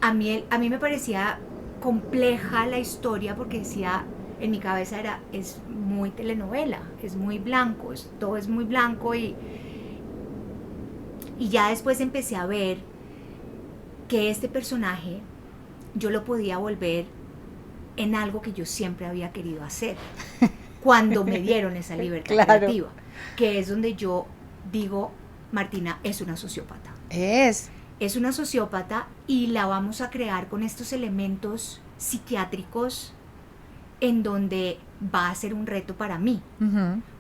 a mí me parecía compleja la historia porque decía, en mi cabeza es muy telenovela, es muy blanco, todo es muy blanco y ya después empecé a ver que este personaje yo lo podía volver en algo que yo siempre había querido hacer cuando me dieron esa libertad creativa, que es donde yo digo, Martina es una sociópata. Es una sociópata y la vamos a crear con estos elementos psiquiátricos en donde va a ser un reto para mí,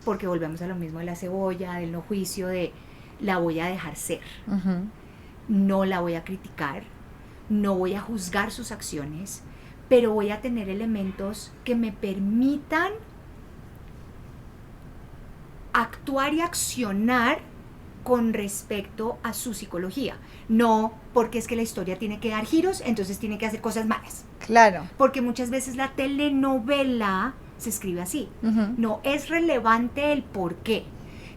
porque volvemos a lo mismo de la cebolla, del no juicio, de la voy a dejar ser, no la voy a criticar, no voy a juzgar sus acciones, pero voy a tener elementos que me permitan actuar y accionar con respecto a su psicología. No porque es que la historia tiene que dar giros, entonces tiene que hacer cosas malas. Claro. Porque muchas veces la telenovela se escribe así. No es relevante el por qué.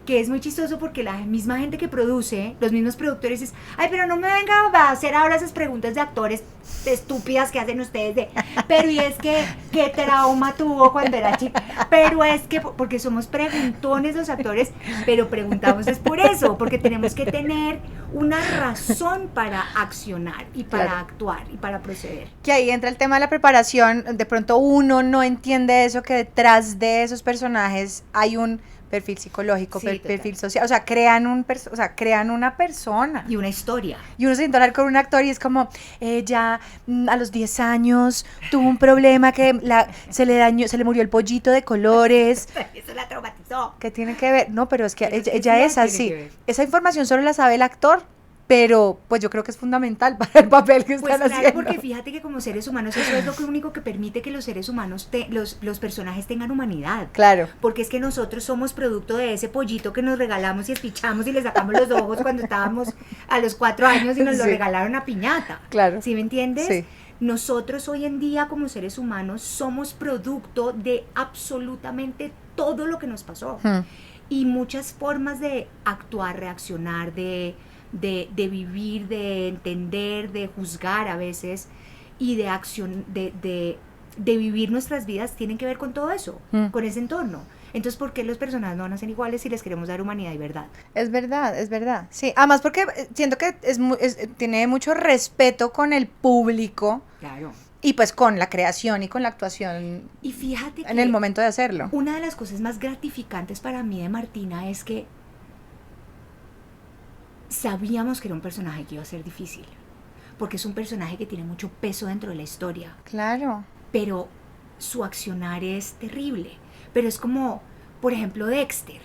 Que es muy chistoso porque la misma gente que produce, los mismos productores es, ay, pero no me venga a hacer ahora esas preguntas de actores estúpidas que hacen ustedes pero y es que, ¿qué trauma tuvo cuando era chica? Pero es que, porque somos preguntones los actores, pero preguntamos es por eso, porque tenemos que tener una razón para accionar y para actuar y para proceder. Que ahí entra el tema de la preparación, de pronto uno no entiende eso, que detrás de esos personajes hay un perfil psicológico, perfil social, o sea, crean una persona. Y una historia. Y uno se siente hablar con un actor y es como, ella a los 10 años tuvo un problema que se le murió el pollito de colores. Eso la traumatizó. ¿Qué tiene que ver? No, pero es que ella es así. Esa información solo la sabe el actor, pero pues yo creo que es fundamental para el papel que están haciendo. Claro, porque fíjate que como seres humanos eso es lo único que permite que los seres humanos, los personajes tengan humanidad. Claro. Porque es que nosotros somos producto de ese pollito que nos regalamos y espichamos y le sacamos los ojos cuando estábamos a los 4 años y nos lo regalaron a piñata. Claro. ¿Sí me entiendes? Sí. Nosotros hoy en día como seres humanos somos producto de absolutamente todo lo que nos pasó. Y muchas formas de actuar, reaccionar, de vivir, de entender, de juzgar a veces y de acción, de vivir nuestras vidas tienen que ver con todo eso, con ese entorno. Entonces, ¿por qué los personajes no van a ser iguales si les queremos dar humanidad y verdad? Es verdad. Sí, además porque siento que tiene mucho respeto con el público. Claro. Y pues con la creación y con la actuación Y fíjate que en el momento de hacerlo. una de las cosas más gratificantes para mí de Martina es que sabíamos que era un personaje que iba a ser difícil, porque es un personaje que tiene mucho peso dentro de la historia, Claro. pero su accionar es terrible. Pero es como, por ejemplo, Dexter,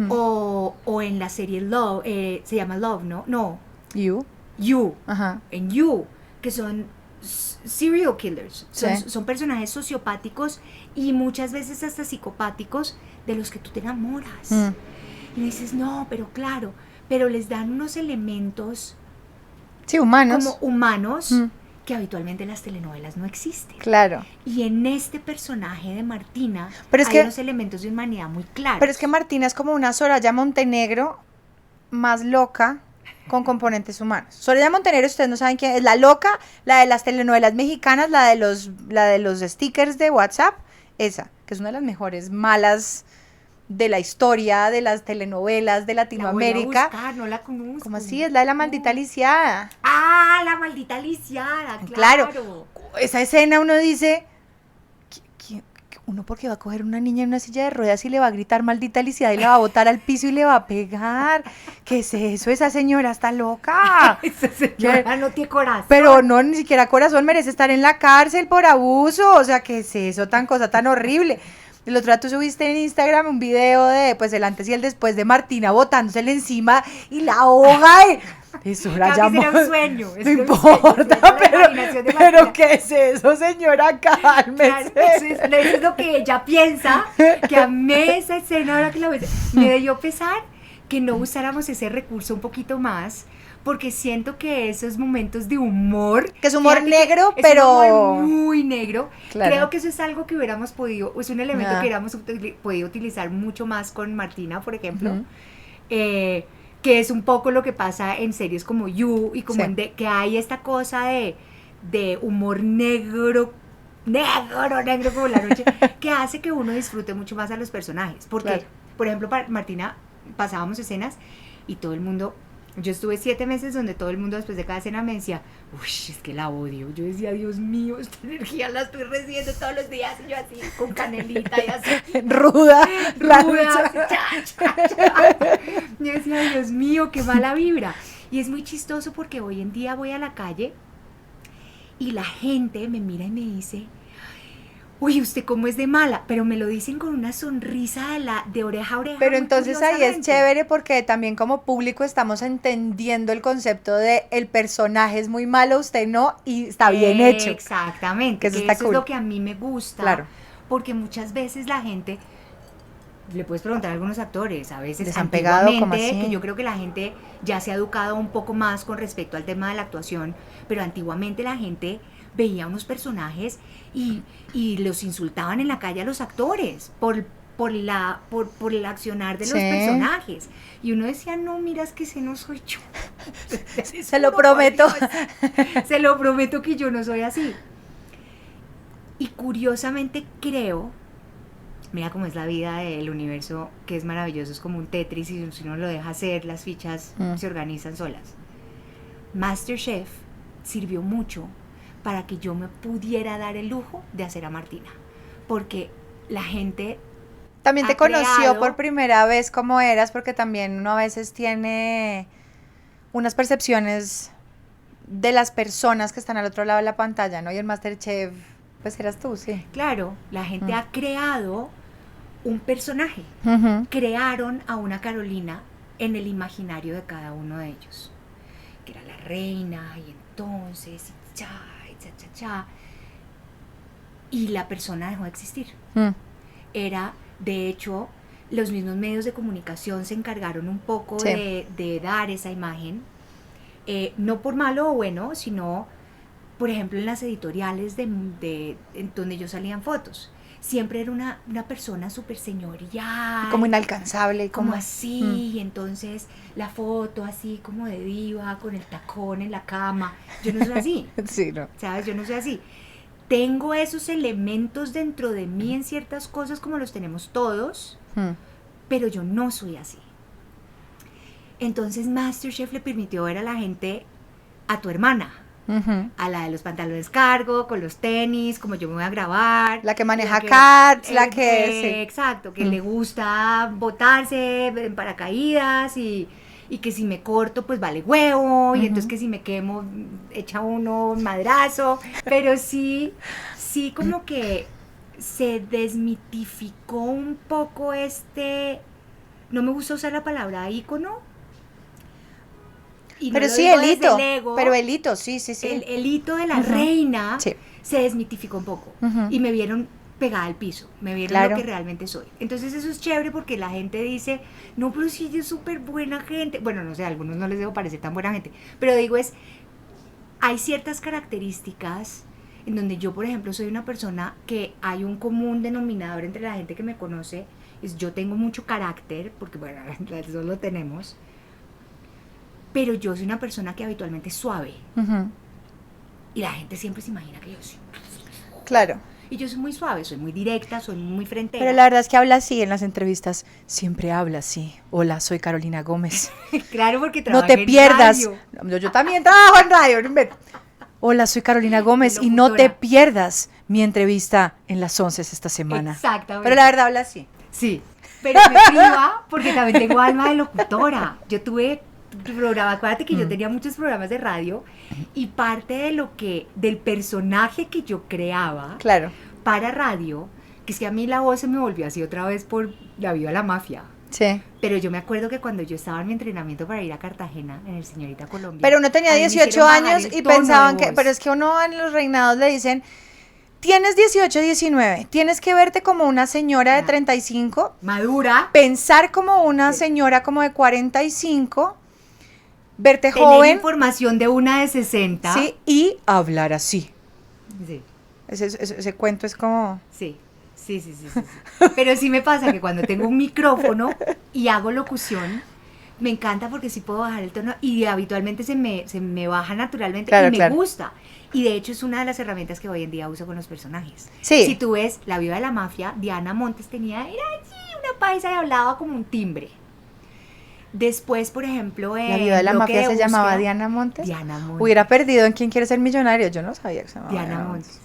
o en la serie Love, se llama Love, ¿no? No, You. Ajá. en You, que son serial killers, Sí. son personajes sociopáticos y muchas veces hasta psicopáticos de los que tú te enamoras. Y dices, no, pero claro, pero les dan unos elementos Sí, humanos. como humanos que habitualmente en las telenovelas no existen. Claro. Y en este personaje de Martina Pero es hay que, unos elementos de humanidad muy claros. pero es que Martina es como una Soraya Montenegro más loca con componentes humanos. Soraya Montenegro, ustedes no saben quién es, la loca, la de las telenovelas mexicanas, la de los stickers de WhatsApp, esa, que es una de las mejores malas de la historia de las telenovelas de Latinoamérica. La voy a buscar, no la conozco. ¿Cómo así? Es la de la maldita lisiada. Ah, la maldita lisiada, Claro. claro. Esa escena uno dice, uno porque va a coger una niña en una silla de ruedas y le va a gritar maldita lisiada y le va a botar al piso y le va a pegar. ¿Qué es eso? Esa señora está loca. Esa señora no tiene corazón. Pero no, ni siquiera corazón, merece estar en la cárcel por abuso. O sea, ¿qué es eso? Cosa tan horrible. El otro día tú subiste en Instagram un video de, pues, el antes y el después de Martina botándosele encima y la ahoga. Eso era ya será un sueño. No importa, pero ¿qué es eso, señora? Cálmese. Claro, eso es lo que ella piensa, que amé esa escena ahora que la ves. Me dio pesar que no usáramos ese recurso un poquito más, porque siento que esos momentos de humor, que es humor negro, es pero un humor muy negro. Claro. Creo que eso es algo que hubiéramos podido, es un elemento que hubiéramos podido utilizar mucho más con Martina, por ejemplo, que es un poco lo que pasa en series como You y como que hay esta cosa de humor negro como la noche, que hace que uno disfrute mucho más a los personajes, porque por ejemplo, para Martina pasábamos escenas y todo el mundo. Yo estuve 7 meses donde todo el mundo después de cada escena me decía, uy, es que la odio. Yo decía, Dios mío, esta energía la estoy recibiendo todos los días. Y yo así, con canelita y así. ruda. Así, cha. Yo decía, Dios mío, qué mala vibra. Y es muy chistoso porque hoy en día voy a la calle y la gente me mira y me dice, uy, usted cómo es de mala, pero me lo dicen con una sonrisa de oreja a oreja. Pero entonces ahí es chévere porque también como público estamos entendiendo el concepto de el personaje es muy malo, usted no, y está bien hecho. Exactamente, que eso está eso cool. Es lo que a mí me gusta, claro. Porque muchas veces la gente, le puedes preguntar a algunos actores, a veces les han pegado, como así, que yo creo que la gente ya se ha educado un poco más con respecto al tema de la actuación, pero antiguamente la gente veía unos personajes y los insultaban en la calle a los actores por el accionar de los personajes. Y uno decía, no, mira, es que ese no soy yo. Se lo prometo. Se lo prometo que yo no soy así. Y curiosamente creo, mira cómo es la vida del universo, que es maravilloso, es como un Tetris, y si uno lo deja hacer, las fichas se organizan solas. MasterChef sirvió mucho para que yo me pudiera dar el lujo de hacer a Martina, porque la gente también te conoció por primera vez cómo eras, porque también uno a veces tiene unas percepciones de las personas que están al otro lado de la pantalla, ¿no? Y el MasterChef, pues eras tú, sí. Claro, la gente ha creado un personaje, crearon a una Carolina en el imaginario de cada uno de ellos, que era la reina, y entonces, y la persona dejó de existir. Era, de hecho, los mismos medios de comunicación se encargaron un poco de dar esa imagen, no por malo o bueno, sino, por ejemplo, en las editoriales en donde yo salía en fotos. Siempre era una persona súper señorial. Como inalcanzable. Como así, y entonces la foto así como de diva, con el tacón en la cama. Yo no soy así. Sí, no. ¿Sabes? Yo no soy así. Tengo esos elementos dentro de mí en ciertas cosas como los tenemos todos, pero yo no soy así. Entonces MasterChef le permitió ver a la gente, a tu hermana, a la de los pantalones cargo, con los tenis, como yo me voy a grabar. La que maneja karts, la que... sí. Exacto, que le gusta botarse en paracaídas y que si me corto pues vale huevo, y entonces que si me quemo echa uno un madrazo, pero sí como que se desmitificó un poco no me gusta usar la palabra ícono. Pero sí, el hito, pero el hito, sí. El hito de la reina sí. se desmitificó un poco y me vieron pegada al piso, me vieron lo que realmente soy. Entonces eso es chévere porque la gente dice, no, pero sí, yo es súper buena gente. Bueno, no sé, a algunos no les debo parecer tan buena gente, pero digo hay ciertas características en donde yo, por ejemplo, soy una persona que hay un común denominador entre la gente que me conoce, es yo tengo mucho carácter, porque bueno, eso lo tenemos, pero yo soy una persona que habitualmente es suave. Y la gente siempre se imagina que yo soy. Claro. Y yo soy muy suave, soy muy directa, soy muy frentera. Pero la verdad es que habla así en las entrevistas. Siempre habla así. Hola, soy Carolina Gómez. Claro, porque trabajo en radio. No te pierdas. Yo también trabajo en radio. Hola, soy Carolina Gómez y no te pierdas mi entrevista en las 11 esta semana. Exactamente. Pero la verdad habla así. Sí, pero me priva porque también tengo alma de locutora. Yo tuve programa, acuérdate que yo tenía muchos programas de radio y parte del personaje que yo creaba para radio, que es que a mí la voz se me volvió así otra vez por La Viva la Mafia. Sí. Pero yo me acuerdo que cuando yo estaba en mi entrenamiento para ir a Cartagena, en el Señorita Colombia. Pero uno tenía 18 años y pensaban que, pero es que uno en los reinados le dicen, tienes 18, 19, tienes que verte como una señora de 35. Madura. Pensar como una señora como de 45. Verte tener joven. Información de una de 60. Sí, y hablar así. Sí. Ese cuento es como... Sí. Pero sí me pasa que cuando tengo un micrófono y hago locución, me encanta porque sí puedo bajar el tono y habitualmente se me baja naturalmente y me gusta. Y de hecho es una de las herramientas que hoy en día uso con los personajes. Sí. Si tú ves La Viva de la Mafia, Diana Montes era así, una paisa y hablaba como un timbre. Después, por ejemplo, La Viva de la Mafia se llamaba Diana Montes. Diana Montes. Hubiera perdido en ¿Quién quiere ser millonario? Yo no sabía que se llamaba Diana Montes.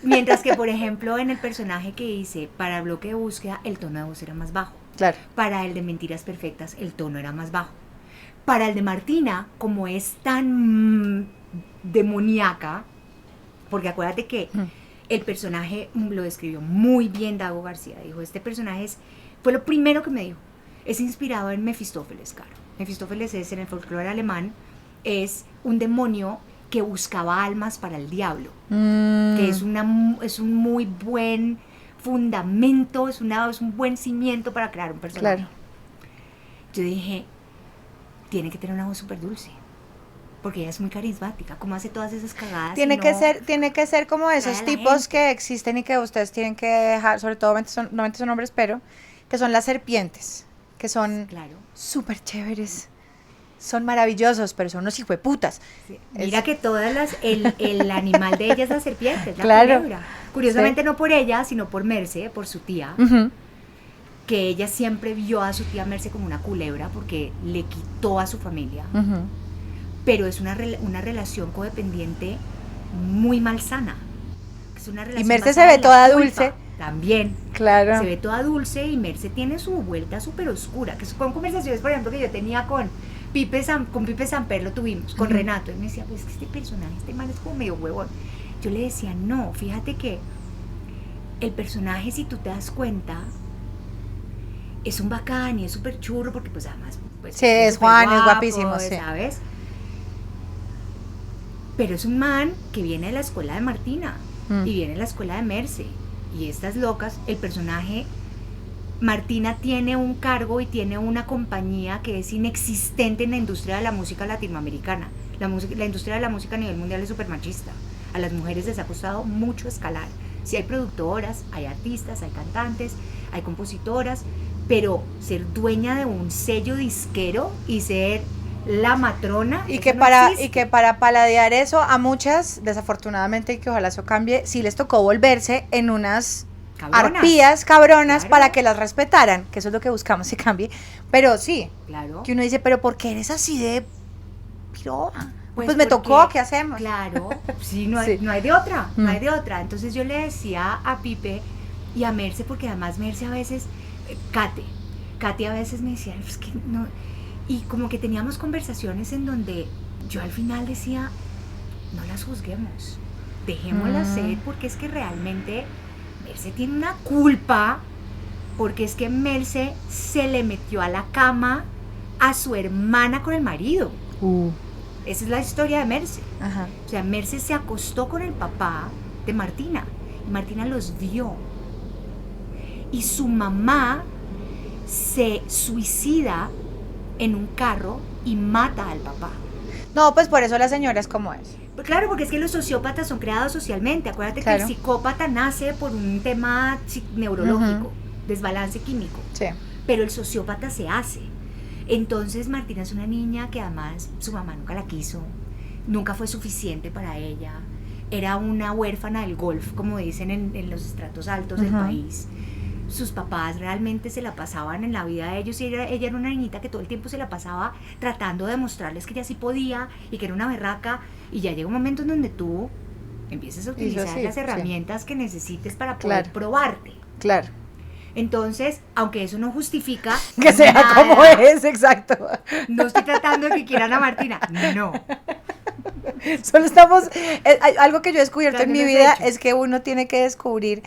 Mientras que, por ejemplo, en el personaje que hice para el bloque de búsqueda, el tono de voz era más bajo. Claro. Para el de Mentiras Perfectas, el tono era más bajo. Para el de Martina, como es tan demoníaca, porque acuérdate que el personaje lo describió muy bien Dago García. Dijo, este personaje fue lo primero que me dijo. Es inspirado en Mefistófeles, Caro. Mefistófeles es, en el folclore alemán, es un demonio que buscaba almas para el diablo, que es un muy buen fundamento, es un buen cimiento para crear un personaje. Claro. Yo dije, tiene que tener una voz súper dulce, porque ella es muy carismática, como hace todas esas cagadas. Tiene que ser como esos tipos que existen y que ustedes tienen que dejar, sobre todo normalmente son hombres, pero que son las serpientes, que son súper chéveres. Son maravillosos, pero son unos hijueputas. Sí. Mira que el animal de ella es la serpiente, es la culebra. Curiosamente no por ella, sino por Merce, por su tía, que ella siempre vio a su tía Merce como una culebra porque le quitó a su familia. Pero es una relación codependiente muy malsana. Es una relación y Merce se ve toda dulce. También. Claro. Se ve toda dulce y Merce tiene su vuelta súper oscura, que son conversaciones, por ejemplo, que yo tenía con Pipe Samper, lo tuvimos, con Renato, y me decía, pues que este personaje, este man es como medio huevón. Yo le decía, no, fíjate que el personaje, si tú te das cuenta, es un bacán y es súper churro, porque pues además... Pues, sí, es Juan, guapo, es guapísimo, sí. ¿Sabes? Pero es un man que viene de la escuela de Martina, y viene de la escuela de Merce, y estas locas, el personaje... Martina tiene un cargo y tiene una compañía que es inexistente en la industria de la música latinoamericana. La industria de la música a nivel mundial es súper machista. A las mujeres les ha costado mucho escalar. Sí hay productoras, hay artistas, hay cantantes, hay compositoras, pero ser dueña de un sello disquero y ser la matrona y que para paladear eso a muchas, desafortunadamente, y que ojalá eso cambie, sí les tocó volverse en unas... arpías cabronas para que las respetaran, que eso es lo que buscamos que cambie, pero sí, que uno dice, pero ¿por qué eres así de piroba? Pues me tocó, ¿qué hacemos? Claro, sí, no hay de otra, no hay de otra. Entonces yo le decía a Pipe y a Merce, porque además Merce a veces, Katy a veces me decía, es que no, y como que teníamos conversaciones en donde yo al final decía, no las juzguemos, dejémoslas ser, porque es que realmente Merce tiene una culpa, porque es que Merce se le metió a la cama a su hermana con el marido. Esa es la historia de Merce. Ajá. O sea, Merce se acostó con el papá de Martina y Martina los vio. Y su mamá se suicida en un carro y mata al papá. No, pues por eso la señora es como es. Claro, porque es que los sociópatas son creados socialmente. Acuérdate que el psicópata nace por un tema neurológico, desbalance químico. Sí. Pero el sociópata se hace. Entonces Martina es una niña que además su mamá nunca la quiso, nunca fue suficiente para ella. Era una huérfana del golf, como dicen en los estratos altos del país. Sus papás realmente se la pasaban en la vida de ellos y ella era una niñita que todo el tiempo se la pasaba tratando de demostrarles que ella sí podía y que era una berraca, y ya llega un momento en donde tú empiezas a utilizar las herramientas que necesites para poder probarte. Claro. Entonces, aunque eso no justifica que sea nada, como es, exacto. No estoy tratando de que quieran a Martina, no. Solo estamos, algo que yo he descubierto en mi vida es que uno tiene que descubrir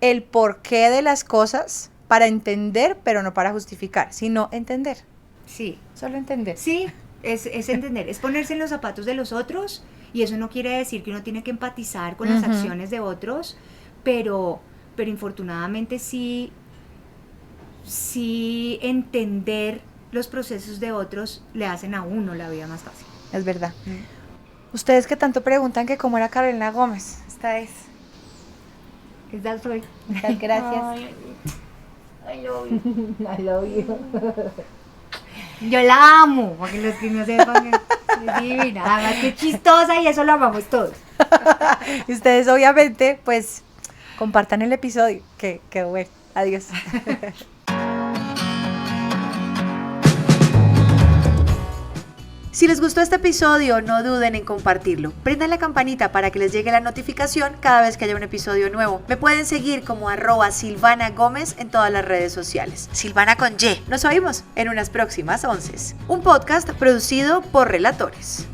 el porqué de las cosas para entender, pero no para justificar, sino entender. Sí. Solo entender. Sí, es entender, es ponerse en los zapatos de los otros, y eso no quiere decir que uno tiene que empatizar con las acciones de otros, pero infortunadamente sí entender los procesos de otros le hacen a uno la vida más fácil. Es verdad. Ustedes que tanto preguntan que cómo era Carolina Gómez, esta es. Esta soy. Muchas gracias. I love you. I love you. Yo la amo, porque los que no sepan es divina. Además que chistosa, y eso lo amamos todos. Y ustedes obviamente pues compartan el episodio, que bueno. Adiós. Si les gustó este episodio, no duden en compartirlo. Prendan la campanita para que les llegue la notificación cada vez que haya un episodio nuevo. Me pueden seguir como @Silvana Gómez en todas las redes sociales. Silvana con Y. Nos oímos en unas próximas 11. Un podcast producido por Relatores.